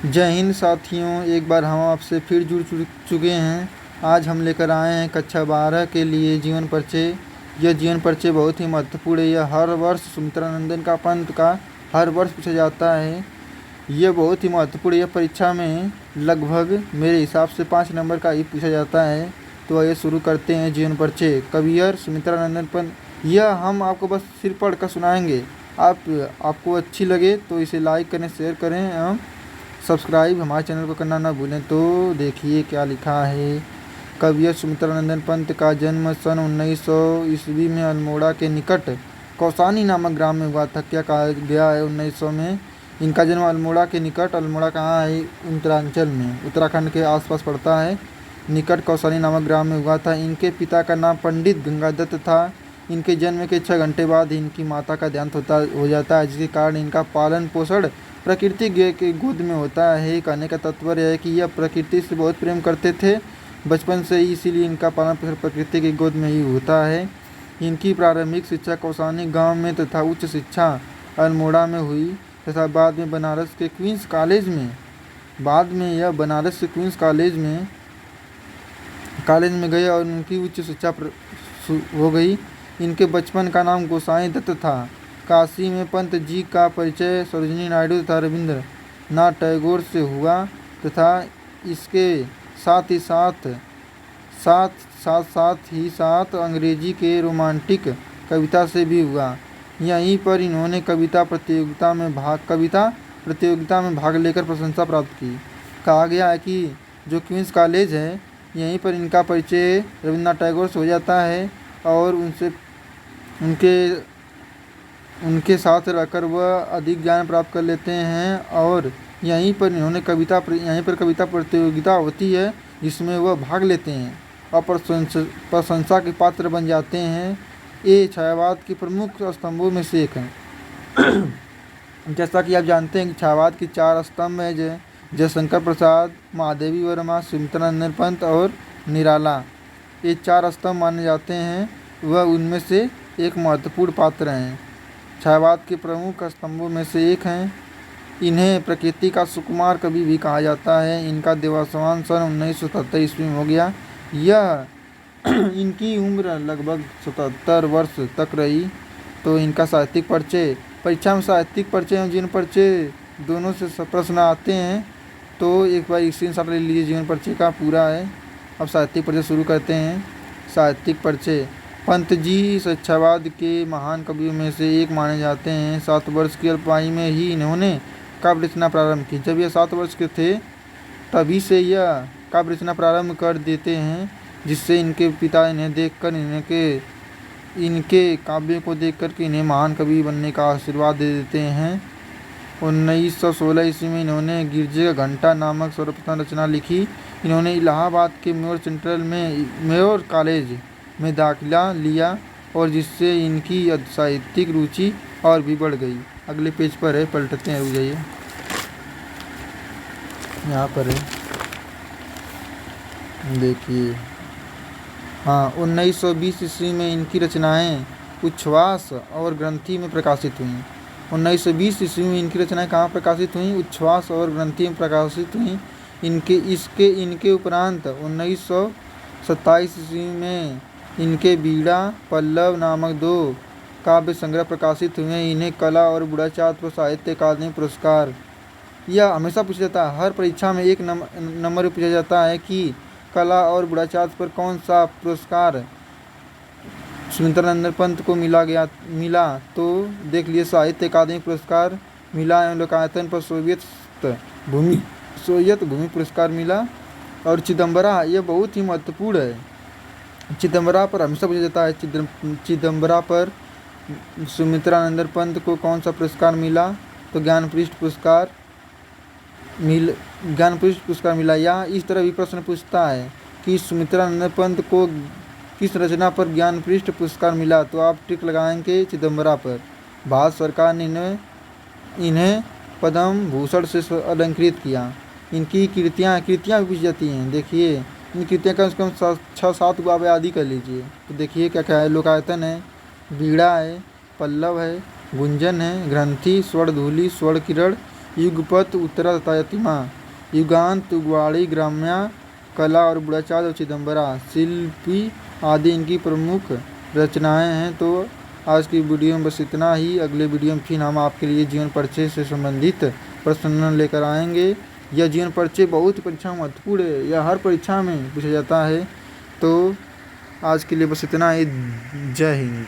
जय हिंद साथियों, एक बार हम आपसे फिर जुड़ चुके हैं। आज हम लेकर आए हैं कक्षा 12 के लिए जीवन परिचय। यह जीवन परिचय बहुत ही महत्वपूर्ण है। यह हर वर्ष सुमित्रानंदन का पंत का हर वर्ष पूछा जाता है। यह बहुत ही महत्वपूर्ण। यह परीक्षा में लगभग मेरे हिसाब से 5 नंबर का ही पूछा जाता है। तो आइए शुरू करते हैं जीवन परिचय। कवियर सुमित्रानंदन पंत। यह हम आपको बस सिर्फ पढ़ कर सुनाएंगे। आपको अच्छी लगे तो इसे लाइक करें, शेयर करें एवं सब्सक्राइब हमारे चैनल को करना ना भूलें। तो देखिए क्या लिखा है। कवियर सुमित्रानंदन पंत का जन्म सन 1900 ईस्वी में अल्मोड़ा के निकट कौसानी नामक ग्राम में हुआ था। क्या कहा गया है 1900 में? इनका जन्म अल्मोड़ा के निकट, अल्मोड़ा कहाँ है? उत्तरांचल में, उत्तराखंड के आसपास पड़ता है। निकट कौसानी नामक ग्राम में हुआ था। इनके पिता का नाम पंडित गंगादत्त था। इनके जन्म के 6 घंटे बाद इनकी माता का देहांत हो जाता है, जिसके कारण इनका पालन पोषण प्रकृति के गोद में होता है। कहने का तात्पर्य है कि यह प्रकृति से बहुत प्रेम करते थे बचपन से ही, इसीलिए इनका पालन पोषण प्रकृति की गोद में ही होता है। इनकी प्रारंभिक शिक्षा कौसानी गांव में तथा उच्च शिक्षा अल्मोड़ा में हुई तथा बाद में बनारस के क्वींस कॉलेज में गए और उनकी उच्च शिक्षा हो गई। इनके बचपन का नाम गोसाई दत्त था। काशी में पंत जी का परिचय सरोजिनी नायडू तथा रविंद्रनाथ टैगोर से हुआ तथा इसके साथ ही साथ अंग्रेजी के रोमांटिक कविता से भी हुआ। यहीं पर इन्होंने कविता प्रतियोगिता में भाग लेकर प्रशंसा प्राप्त की। कहा गया है कि जो क्वींस कॉलेज है, यहीं पर इनका परिचय रविंद्रनाथ टैगोर से हो जाता है और उनके साथ रहकर वह अधिक ज्ञान प्राप्त कर लेते हैं। और यहीं पर कविता प्रतियोगिता होती है जिसमें वह भाग लेते हैं और प्रशंसा के पात्र बन जाते हैं। ये छायावाद के प्रमुख स्तंभों में से एक है। जैसा कि आप जानते हैं कि छायावाद के 4 स्तंभ हैं, जयशंकर प्रसाद, महादेवी वर्मा, सुमित्रानंदन पंत और निराला। ये 4 स्तंभ माने जाते हैं। वह उनमें से एक महत्वपूर्ण पात्र हैं। छायावाद के प्रमुख स्तंभों में से एक हैं। इन्हें प्रकृति का सुकुमार कवि भी कहा जाता है। इनका देहांत सन 1977 ईस्वी में हो गया। इनकी उम्र लगभग 77 वर्ष तक रही। तो इनका साहित्यिक परिचय, परीक्षा में साहित्यिक परिचय और जीवन परिचय दोनों से प्रश्न आते हैं, तो एक बार स्क्रीनशॉट ले लीजिए। जीवन परिचय का पूरा है। अब साहित्यिक परिचय शुरू करते हैं। साहित्यिक परिचय। पंत जी छायावाद के महान कवियों में से एक माने जाते हैं। 7 वर्ष की अल्पायु में ही इन्होंने काव्य रचना प्रारंभ की। जब यह 7 वर्ष के थे तभी से यह काव्य रचना प्रारंभ कर देते हैं, जिससे इनके पिता इन्हें देखकर इनके काव्य को देखकर के इन्हें महान कवि बनने का आशीर्वाद दे देते हैं। 1916 ईस्वी में इन्होंने गिरजे का घंटा नामक सर्वप्रथम रचना लिखी। इन्होंने इलाहाबाद के मेयोर कॉलेज में दाखिला लिया और जिससे इनकी साहित्यिक रुचि और भी बढ़ गई। अगले पेज पर है, पलटते हैं, रुक जाइए, यहाँ पर है, देखिए। हाँ, 1920 ईस्वी में इनकी रचनाएं उच्छ्वास और ग्रंथि में प्रकाशित हुईं। 1920 ईस्वी में इनकी रचनाएं कहाँ प्रकाशित हुईं? उच्छ्वास और ग्रंथि में प्रकाशित हुईं। इनके उपरांत 1927 ईस्वी में इनके बीड़ा पल्लव नामक 2 काव्य संग्रह प्रकाशित हुए। इन्हें कला और गूढ़ाचार्य पर साहित्य अकादमी पुरस्कार, यह हमेशा पूछा जाता है, हर परीक्षा में 1 नंबर पूछा जाता है कि कला और गूढ़ाचार्य पर कौन सा पुरस्कार सुमित्रानंदन पंत को मिला। तो देख लिए, साहित्य अकादमी पुरस्कार मिला एवं लोकायतन पर सोवियत भूमि पुरस्कार मिला। और चिदम्बरा, यह बहुत ही महत्वपूर्ण है। चिदम्बरा पर हमेशा पूछा जाता है, चिदम्बरा पर सुमित्रानंदन पंत को कौन सा पुरस्कार मिला? तो ज्ञानपीठ पुरस्कार मिला। या इस तरह भी प्रश्न पूछता है कि सुमित्रानंदन पंत को किस रचना पर ज्ञानपीठ पुरस्कार मिला? तो आप टिक लगाएंगे चिदम्बरा पर। भारत सरकार ने इन्हें पद्म भूषण से अलंकृत किया। इनकी कृतियाँ भी पूछी जाती हैं। देखिए, इन कृतियाँ कम से कम 6-7 को आप याद ही कर लीजिए। तो देखिए क्या क्या है। लोकायतन है, बीड़ा है, पल्लव है, गुंजन है, ग्रंथि, स्वर्णधूलि, स्वर्ण किरण, युगपत, उत्तरा तथा यतिमा, युगांत, उगवाड़ी, ग्राम्या, कला और बुढ़ाचार्य और चिदम्बरा, शिल्पी आदि इनकी प्रमुख रचनाएं हैं। तो आज की वीडियो में बस इतना ही। अगले वीडियो में फिर हम आपके लिए जीवन परिचय से संबंधित प्रश्न लेकर आएंगे। यह जीवन परिचय बहुत परीक्षा में महत्वपूर्ण है, यह हर परीक्षा में पूछा जाता है। तो आज के लिए बस इतना ही। जय हिंद।